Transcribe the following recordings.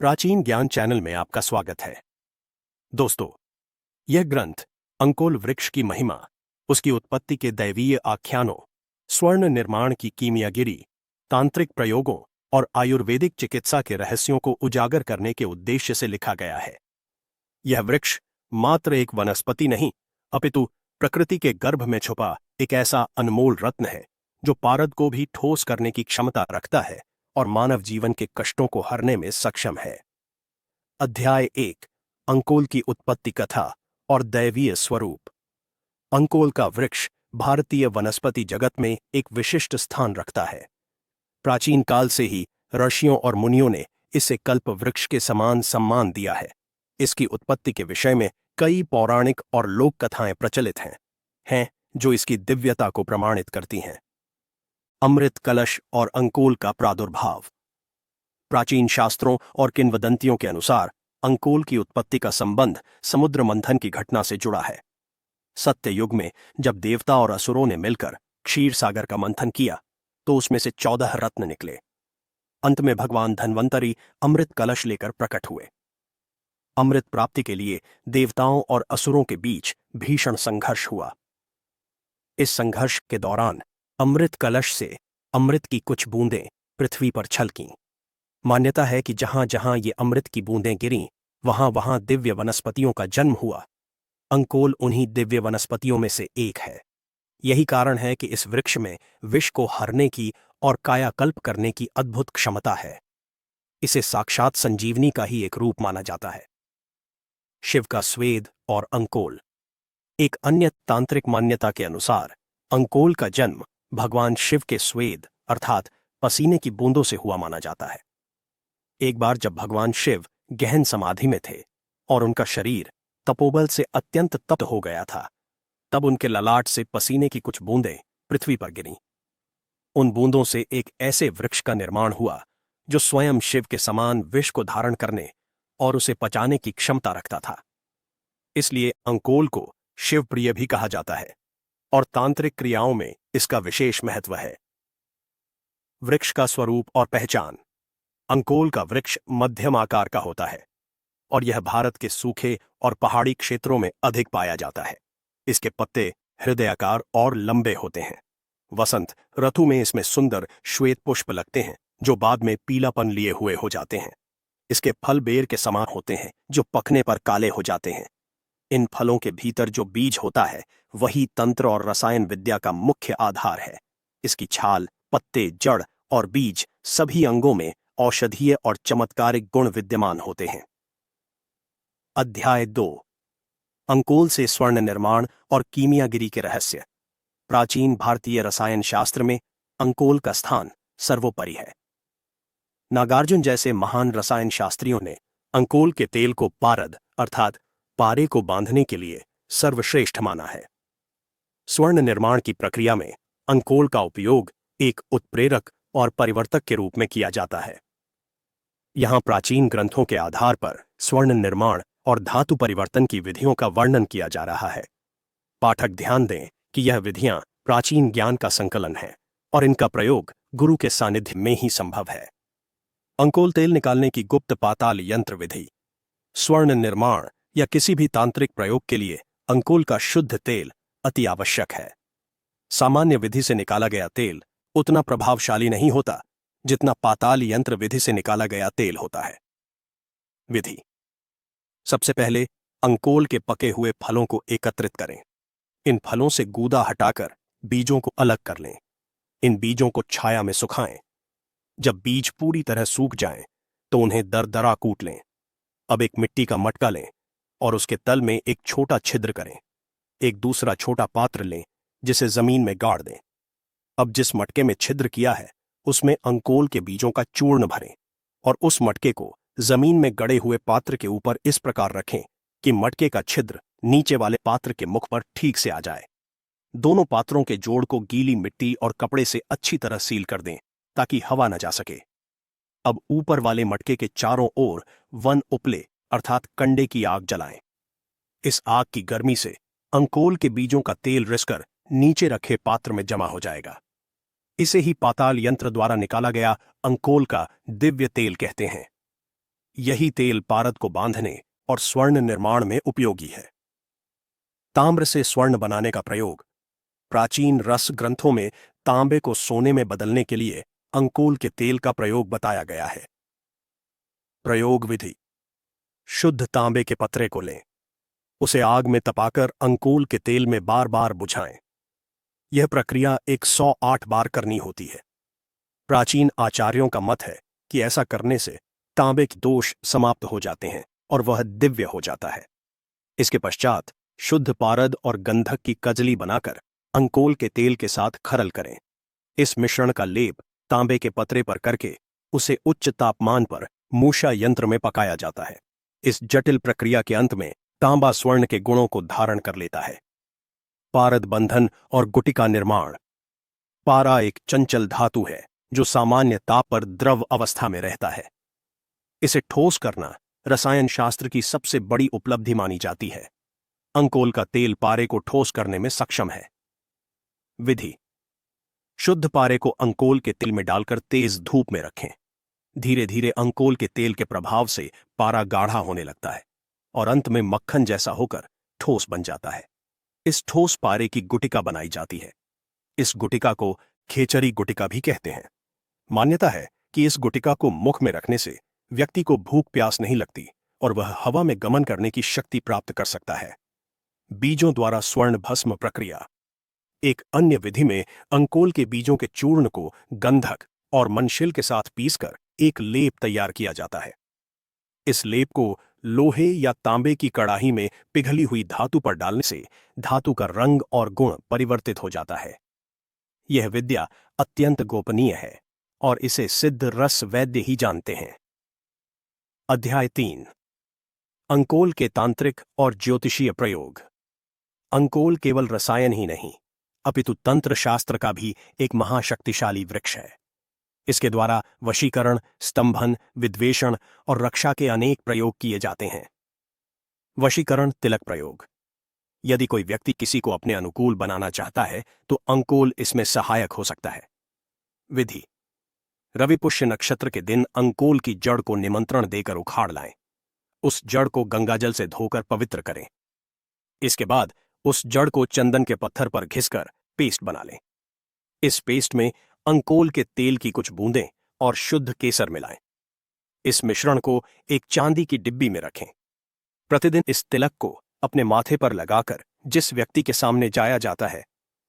प्राचीन ज्ञान चैनल में आपका स्वागत है। दोस्तों, यह ग्रंथ अंकोल वृक्ष की महिमा, उसकी उत्पत्ति के दैवीय आख्यानों, स्वर्ण निर्माण की कीमियागिरी, तांत्रिक प्रयोगों और आयुर्वेदिक चिकित्सा के रहस्यों को उजागर करने के उद्देश्य से लिखा गया है। यह वृक्ष मात्र एक वनस्पति नहीं, अपितु प्रकृति के गर्भ में छुपा एक ऐसा अनमोल रत्न है जो पारद को भी ठोस करने की क्षमता रखता है और मानव जीवन के कष्टों को हरने में सक्षम है। अध्याय 1, अंकोल की उत्पत्ति कथा और दैवीय स्वरूप। अंकोल का वृक्ष भारतीय वनस्पति जगत में एक विशिष्ट स्थान रखता है। प्राचीन काल से ही ऋषियों और मुनियों ने इसे कल्प वृक्ष के समान सम्मान दिया है। इसकी उत्पत्ति के विषय में कई पौराणिक और लोक कथाएं प्रचलित हैं जो इसकी दिव्यता को प्रमाणित करती हैं। अमृत कलश और अंकोल का प्रादुर्भाव। प्राचीन शास्त्रों और किंवदंतियों के अनुसार अंकोल की उत्पत्ति का संबंध समुद्र मंथन की घटना से जुड़ा है। सत्य युग में जब देवता और असुरों ने मिलकर क्षीर सागर का मंथन किया तो उसमें से 14 रत्न निकले। अंत में भगवान धन्वंतरी अमृत कलश लेकर प्रकट हुए। अमृत प्राप्ति के लिए देवताओं और असुरों के बीच भीषण संघर्ष हुआ। इस संघर्ष के दौरान अमृत कलश से अमृत की कुछ बूंदें पृथ्वी पर छलकीं। मान्यता है कि जहां जहां ये अमृत की बूंदें गिरीं, वहां वहां दिव्य वनस्पतियों का जन्म हुआ। अंकोल उन्हीं दिव्य वनस्पतियों में से एक है। यही कारण है कि इस वृक्ष में विष को हरने की और कायाकल्प करने की अद्भुत क्षमता है। इसे साक्षात संजीवनी का ही एक रूप माना जाता है। शिव का स्वेद और अंकोल। एक अन्य तांत्रिक मान्यता के अनुसार अंकोल का जन्म भगवान शिव के स्वेद अर्थात पसीने की बूंदों से हुआ माना जाता है। एक बार जब भगवान शिव गहन समाधि में थे और उनका शरीर तपोबल से अत्यंत तप्त हो गया था, तब उनके ललाट से पसीने की कुछ बूंदें पृथ्वी पर गिरीं। उन बूंदों से एक ऐसे वृक्ष का निर्माण हुआ जो स्वयं शिव के समान विष को धारण करने और उसे पचाने की क्षमता रखता था। इसलिए अंकोल को शिवप्रिय भी कहा जाता है और तांत्रिक क्रियाओं में इसका विशेष महत्व है। वृक्ष का स्वरूप और पहचान। अंकोल का वृक्ष मध्यम आकार का होता है और यह भारत के सूखे और पहाड़ी क्षेत्रों में अधिक पाया जाता है। इसके पत्ते हृदयाकार और लंबे होते हैं। वसंत ऋतु में इसमें सुंदर श्वेत पुष्प लगते हैं जो बाद में पीलापन लिए हुए हो जाते हैं। इसके फल बेर के समान होते हैं जो पकने पर काले हो जाते हैं। इन फलों के भीतर जो बीज होता है वही तंत्र और रसायन विद्या का मुख्य आधार है। इसकी छाल, पत्ते, जड़ और बीज सभी अंगों में औषधीय और चमत्कारिक गुण विद्यमान होते हैं। अध्याय 2, अंकोल से स्वर्ण निर्माण और कीमियागिरी के रहस्य। प्राचीन भारतीय रसायन शास्त्र में अंकोल का स्थान सर्वोपरि है। नागार्जुन जैसे महान रसायन शास्त्रियों ने अंकोल के तेल को पारद अर्थात पारे को बांधने के लिए सर्वश्रेष्ठ माना है। स्वर्ण निर्माण की प्रक्रिया में अंकोल का उपयोग एक उत्प्रेरक और परिवर्तक के रूप में किया जाता है। यहां प्राचीन ग्रंथों के आधार पर स्वर्ण निर्माण और धातु परिवर्तन की विधियों का वर्णन किया जा रहा है। पाठक ध्यान दें कि यह विधियां प्राचीन ज्ञान का संकलन है और इनका प्रयोग गुरु के सानिध्य में ही संभव है। अंकोल तेल निकालने की गुप्त पाताल यंत्र विधि। स्वर्ण निर्माण या किसी भी तांत्रिक प्रयोग के लिए अंकोल का शुद्ध तेल अति आवश्यक है। सामान्य विधि से निकाला गया तेल उतना प्रभावशाली नहीं होता जितना पाताल यंत्र विधि से निकाला गया तेल होता है। विधि। सबसे पहले अंकोल के पके हुए फलों को एकत्रित करें। इन फलों से गूदा हटाकर बीजों को अलग कर लें। इन बीजों को छाया में सुखाएं। जब बीज पूरी तरह सूख जाएं, तो उन्हें दरदरा कूट लें। अब एक मिट्टी का मटका लें और उसके तल में एक छोटा छिद्र करें। एक दूसरा छोटा पात्र लें जिसे जमीन में गाड़ दें। अब जिस मटके में छिद्र किया है उसमें अंकोल के बीजों का चूर्ण भरें और उस मटके को जमीन में गड़े हुए पात्र के ऊपर इस प्रकार रखें कि मटके का छिद्र नीचे वाले पात्र के मुख पर ठीक से आ जाए। दोनों पात्रों के जोड़ को गीली मिट्टी और कपड़े से अच्छी तरह सील कर दें ताकि हवा न जा सके। अब ऊपर वाले मटके के चारों ओर वन उपले अर्थात कंडे की आग जलाएं। इस आग की गर्मी से अंकोल के बीजों का तेल रिसकर नीचे रखे पात्र में जमा हो जाएगा। इसे ही पाताल यंत्र द्वारा निकाला गया अंकोल का दिव्य तेल कहते हैं। यही तेल पारद को बांधने और स्वर्ण निर्माण में उपयोगी है। ताम्र से स्वर्ण बनाने का प्रयोग। प्राचीन रस ग्रंथों में तांबे को सोने में बदलने के लिए अंकोल के तेल का प्रयोग बताया गया है। प्रयोग विधि। शुद्ध तांबे के पत्रे को लें, उसे आग में तपाकर अंकोल के तेल में बार बार बुझाएं। यह प्रक्रिया 108 बार करनी होती है। प्राचीन आचार्यों का मत है कि ऐसा करने से तांबे के दोष समाप्त हो जाते हैं और वह दिव्य हो जाता है। इसके पश्चात शुद्ध पारद और गंधक की कजली बनाकर अंकोल के तेल के साथ खरल करें। इस मिश्रण का लेप तांबे के पतरे पर करके उसे उच्च तापमान पर मूषा यंत्र में पकाया जाता है। इस जटिल प्रक्रिया के अंत में तांबा स्वर्ण के गुणों को धारण कर लेता है। पारद बंधन और गुटिका निर्माण। पारा एक चंचल धातु है जो सामान्य ताप पर द्रव अवस्था में रहता है। इसे ठोस करना रसायन शास्त्र की सबसे बड़ी उपलब्धि मानी जाती है। अंकोल का तेल पारे को ठोस करने में सक्षम है। विधि। शुद्ध पारे को अंकोल के तेल में डालकर तेज धूप में रखें। धीरे धीरे अंकोल के तेल के प्रभाव से पारा गाढ़ा होने लगता है और अंत में मक्खन जैसा होकर ठोस बन जाता है। इस ठोस पारे की गुटिका बनाई जाती है। इस गुटिका को खेचरी गुटिका भी कहते हैं। मान्यता है कि इस गुटिका को मुख में रखने से व्यक्ति को भूख प्यास नहीं लगती और वह हवा में गमन करने की शक्ति प्राप्त कर सकता है। बीजों द्वारा स्वर्ण भस्म प्रक्रिया। एक अन्य विधि में अंकोल के बीजों के चूर्ण को गंधक और मनशिल के साथ पीसकर एक लेप तैयार किया जाता है। इस लेप को लोहे या तांबे की कड़ाही में पिघली हुई धातु पर डालने से धातु का रंग और गुण परिवर्तित हो जाता है। यह विद्या अत्यंत गोपनीय है और इसे सिद्ध रस वैद्य ही जानते हैं। अध्याय 3। अंकोल के तांत्रिक और ज्योतिषीय प्रयोग। अंकोल केवल रसायन ही नहीं अपितु तंत्र शास्त्र का भी एक महाशक्तिशाली वृक्ष है। इसके द्वारा वशीकरण, स्तंभन, विद्वेषण और रक्षा के अनेक प्रयोग किए जाते हैं। वशीकरण तिलक प्रयोग। यदि कोई व्यक्ति किसी को अपने अनुकूल बनाना चाहता है तो अंकोल इसमें सहायक हो सकता है। विधि। रवि पुष्य नक्षत्र के दिन अंकोल की जड़ को निमंत्रण देकर उखाड़ लाएं। उस जड़ को गंगाजल से धोकर पवित्र करें। इसके बाद उस जड़ को चंदन के पत्थर पर घिसकर पेस्ट बना लें। इस पेस्ट में अंकोल के तेल की कुछ बूंदें और शुद्ध केसर मिलाएं। इस मिश्रण को एक चांदी की डिब्बी में रखें। प्रतिदिन इस तिलक को अपने माथे पर लगाकर जिस व्यक्ति के सामने जाया जाता है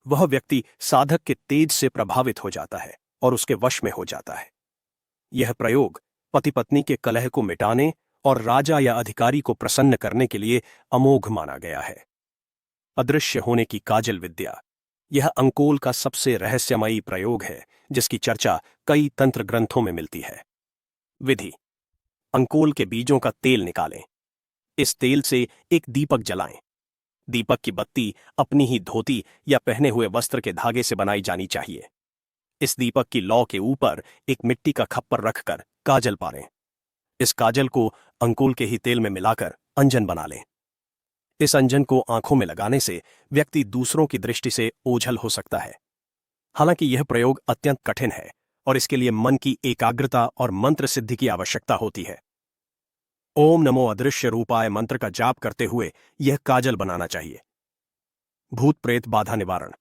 वह व्यक्ति साधक के तेज से प्रभावित हो जाता है और उसके वश में हो जाता है। यह प्रयोग पति पत्नी के कलह को मिटाने और राजा या अधिकारी को प्रसन्न करने के लिए अमोघ माना गया है। अदृश्य होने की काजल विद्या। यह अंकोल का सबसे रहस्यमयी प्रयोग है जिसकी चर्चा कई तंत्र ग्रंथों में मिलती है। विधि। अंकोल के बीजों का तेल निकालें। इस तेल से एक दीपक जलाएं। दीपक की बत्ती अपनी ही धोती या पहने हुए वस्त्र के धागे से बनाई जानी चाहिए। इस दीपक की लौ के ऊपर एक मिट्टी का खप्पर रखकर काजल पारें। इस काजल को अंकोल के ही तेल में मिलाकर अंजन बना लें। इस अंजन को आंखों में लगाने से व्यक्ति दूसरों की दृष्टि से ओझल हो सकता है। हालांकि यह प्रयोग अत्यंत कठिन है और इसके लिए मन की एकाग्रता और मंत्र सिद्धि की आवश्यकता होती है। ओम नमो अदृश्य रूपाय मंत्र का जाप करते हुए यह काजल बनाना चाहिए। भूत प्रेत बाधा निवारण।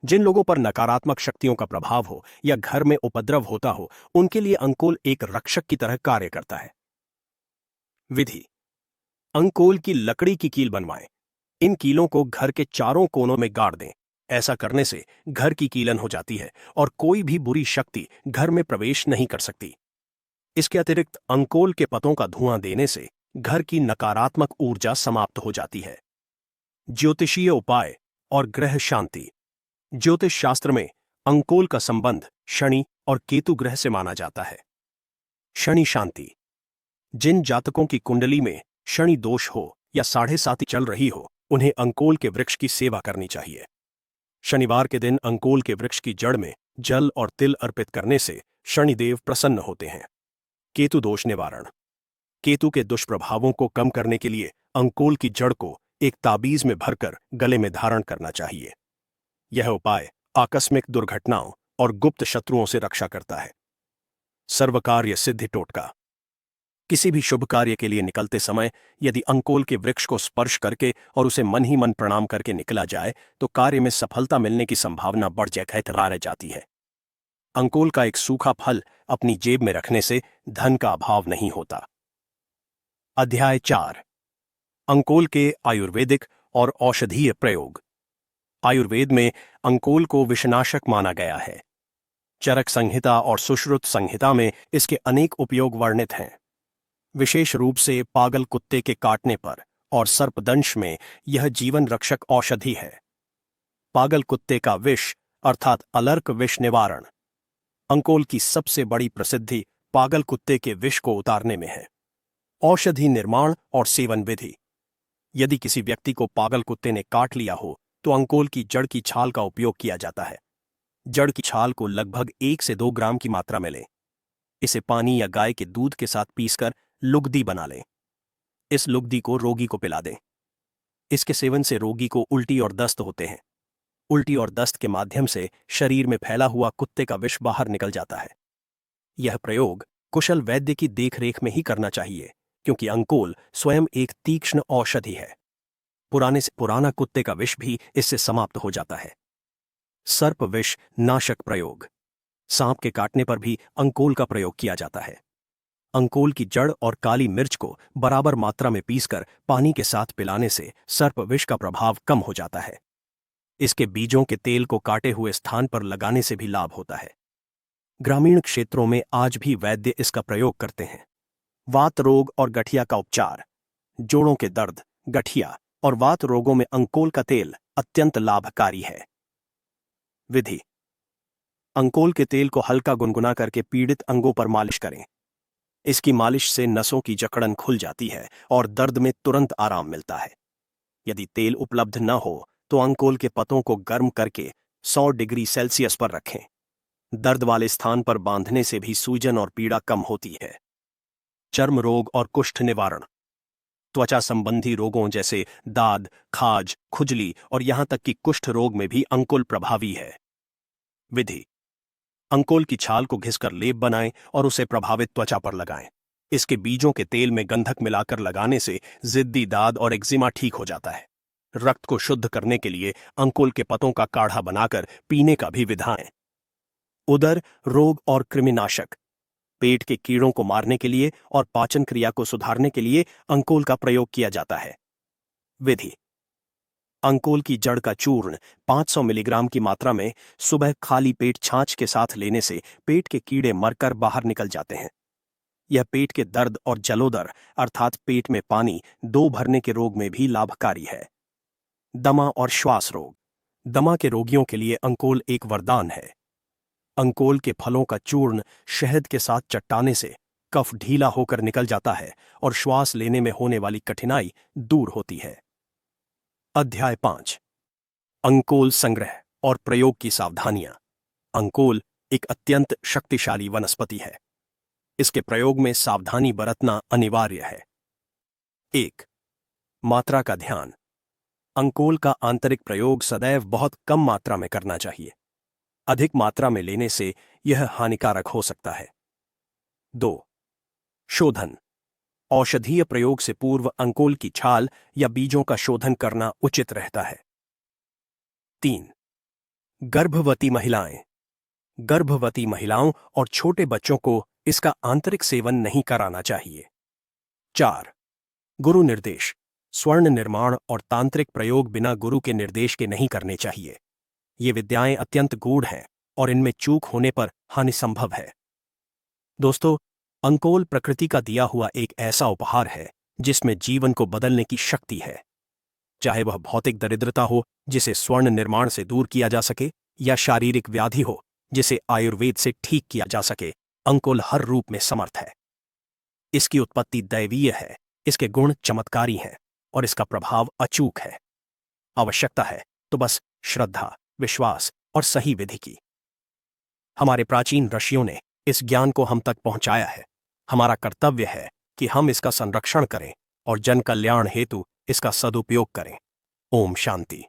जिन लोगों पर नकारात्मक शक्तियों का प्रभाव हो या घर में उपद्रव होता हो उनके लिए अंकोल एक रक्षक की तरह कार्य करता है। विधि। अंकोल की लकड़ी की कील बनवाएं। इन कीलों को घर के चारों कोनों में गाड़ दें। ऐसा करने से घर की कीलन हो जाती है और कोई भी बुरी शक्ति घर में प्रवेश नहीं कर सकती। इसके अतिरिक्त अंकोल के पतों का धुआं देने से घर की नकारात्मक ऊर्जा समाप्त हो जाती है। ज्योतिषीय उपाय और ग्रह शांति। ज्योतिष शास्त्र में अंकोल का संबंध शनि और केतु ग्रह से माना जाता है। शनि शांति। जिन जातकों की कुंडली में शनि दोष हो या 7.5 चल रही हो उन्हें अंकोल के वृक्ष की सेवा करनी चाहिए। शनिवार के दिन अंकोल के वृक्ष की जड़ में जल और तिल अर्पित करने से शनिदेव प्रसन्न होते हैं। केतु दोष निवारण। केतु के दुष्प्रभावों को कम करने के लिए अंकोल की जड़ को एक ताबीज में भरकर गले में धारण करना चाहिए। यह उपाय आकस्मिक दुर्घटनाओं और गुप्त शत्रुओं से रक्षा करता है। सर्वकार्य सिद्धि टोटका। किसी भी शुभ कार्य के लिए निकलते समय यदि अंकोल के वृक्ष को स्पर्श करके और उसे मन ही मन प्रणाम करके निकला जाए तो कार्य में सफलता मिलने की संभावना बढ़ जाती है। अंकोल का एक सूखा फल अपनी जेब में रखने से धन का अभाव नहीं होता। अध्याय 4। अंकोल के आयुर्वेदिक और औषधीय प्रयोग। आयुर्वेद में अंकोल को विषनाशक माना गया है। चरक संहिता और सुश्रुत संहिता में इसके अनेक उपयोग वर्णित हैं। विशेष रूप से पागल कुत्ते के काटने पर और सर्पदंश में यह जीवन रक्षक औषधि है। पागल कुत्ते का विष अर्थात अलर्क विष निवारण। अंकोल की सबसे बड़ी प्रसिद्धि पागल कुत्ते के विष को उतारने में है। औषधि निर्माण और सेवन विधि। यदि किसी व्यक्ति को पागल कुत्ते ने काट लिया हो तो अंकोल की जड़ की छाल का उपयोग किया जाता है। जड़ की छाल को लगभग 1 से 2 ग्राम की मात्रा में लें। इसे पानी या गाय के दूध के साथ पीसकर लुगदी बना लें। इस लुगदी को रोगी को पिला दें। इसके सेवन से रोगी को उल्टी और दस्त होते हैं। उल्टी और दस्त के माध्यम से शरीर में फैला हुआ कुत्ते का विष बाहर निकल जाता है। यह प्रयोग कुशल वैद्य की देखरेख में ही करना चाहिए, क्योंकि अंकोल स्वयं एक तीक्ष्ण औषधि है। पुराने से पुराना कुत्ते का विष भी इससे समाप्त हो जाता है। सर्प विष नाशक प्रयोग। सांप के काटने पर भी अंकोल का प्रयोग किया जाता है। अंकोल की जड़ और काली मिर्च को बराबर मात्रा में पीसकर पानी के साथ पिलाने से सर्प विष का प्रभाव कम हो जाता है। इसके बीजों के तेल को काटे हुए स्थान पर लगाने से भी लाभ होता है। ग्रामीण क्षेत्रों में आज भी वैद्य इसका प्रयोग करते हैं। वात रोग और गठिया का उपचार। जोड़ों के दर्द, गठिया और वात रोगों में अंकोल का तेल अत्यंत लाभकारी है। विधि। अंकोल के तेल को हल्का गुनगुना करके पीड़ित अंगों पर मालिश करें। इसकी मालिश से नसों की जकड़न खुल जाती है और दर्द में तुरंत आराम मिलता है। यदि तेल उपलब्ध न हो तो अंकोल के पत्तों को गर्म करके 100 डिग्री सेल्सियस पर रखें। दर्द वाले स्थान पर बांधने से भी सूजन और पीड़ा कम होती है। चर्म रोग और कुष्ठ निवारण। त्वचा संबंधी रोगों जैसे दाद, खाज, खुजली और यहां तक कि कुष्ठ रोग में भी अंकोल प्रभावी है। विधि। अंकोल की छाल को घिसकर लेप बनाएं और उसे प्रभावित त्वचा पर लगाएं। इसके बीजों के तेल में गंधक मिलाकर लगाने से जिद्दी दाद और एक्जिमा ठीक हो जाता है। रक्त को शुद्ध करने के लिए अंकोल के पत्तों का काढ़ा बनाकर पीने का भी विधान है। उदर रोग और कृमिनाशक। पेट के कीड़ों को मारने के लिए और पाचन क्रिया को सुधारने के लिए अंकोल का प्रयोग किया जाता है। विधि। अंकोल की जड़ का चूर्ण 500 मिलीग्राम की मात्रा में सुबह खाली पेट छाछ के साथ लेने से पेट के कीड़े मरकर बाहर निकल जाते हैं। यह पेट के दर्द और जलोदर अर्थात पेट में पानी दो भरने के रोग में भी लाभकारी है। दमा और श्वास रोग। दमा के रोगियों के लिए अंकोल एक वरदान है। अंकोल के फलों का चूर्ण शहद के साथ चट्टाने से कफ ढीला होकर निकल जाता है और श्वास लेने में होने वाली कठिनाई दूर होती है। अध्याय 5। अंकोल संग्रह और प्रयोग की सावधानियां। अंकोल एक अत्यंत शक्तिशाली वनस्पति है। इसके प्रयोग में सावधानी बरतना अनिवार्य है। 1. मात्रा का ध्यान। अंकोल का आंतरिक प्रयोग सदैव बहुत कम मात्रा में करना चाहिए। अधिक मात्रा में लेने से यह हानिकारक हो सकता है। 2. शोधन। औषधीय प्रयोग से पूर्व अंकोल की छाल या बीजों का शोधन करना उचित रहता है। 3. गर्भवती महिलाएं। गर्भवती महिलाओं और छोटे बच्चों को इसका आंतरिक सेवन नहीं कराना चाहिए। 4. गुरु निर्देश। स्वर्ण निर्माण और तांत्रिक प्रयोग बिना गुरु के निर्देश के नहीं करने चाहिए। ये विद्याएं अत्यंत गूढ़ हैं और इनमें चूक होने पर हानि संभव है। दोस्तों, अंकोल प्रकृति का दिया हुआ एक ऐसा उपहार है जिसमें जीवन को बदलने की शक्ति है। चाहे वह भौतिक दरिद्रता हो जिसे स्वर्ण निर्माण से दूर किया जा सके, या शारीरिक व्याधि हो जिसे आयुर्वेद से ठीक किया जा सके, अंकोल हर रूप में समर्थ है। इसकी उत्पत्ति दैवीय है, इसके गुण चमत्कारी हैं और इसका प्रभाव अचूक है। आवश्यकता है तो बस श्रद्धा, विश्वास और सही विधि की। हमारे प्राचीन ऋषियों ने इस ज्ञान को हम तक पहुंचाया है। हमारा कर्तव्य है कि हम इसका संरक्षण करें और जन कल्याण हेतु इसका सदुपयोग करें। ओम शांति।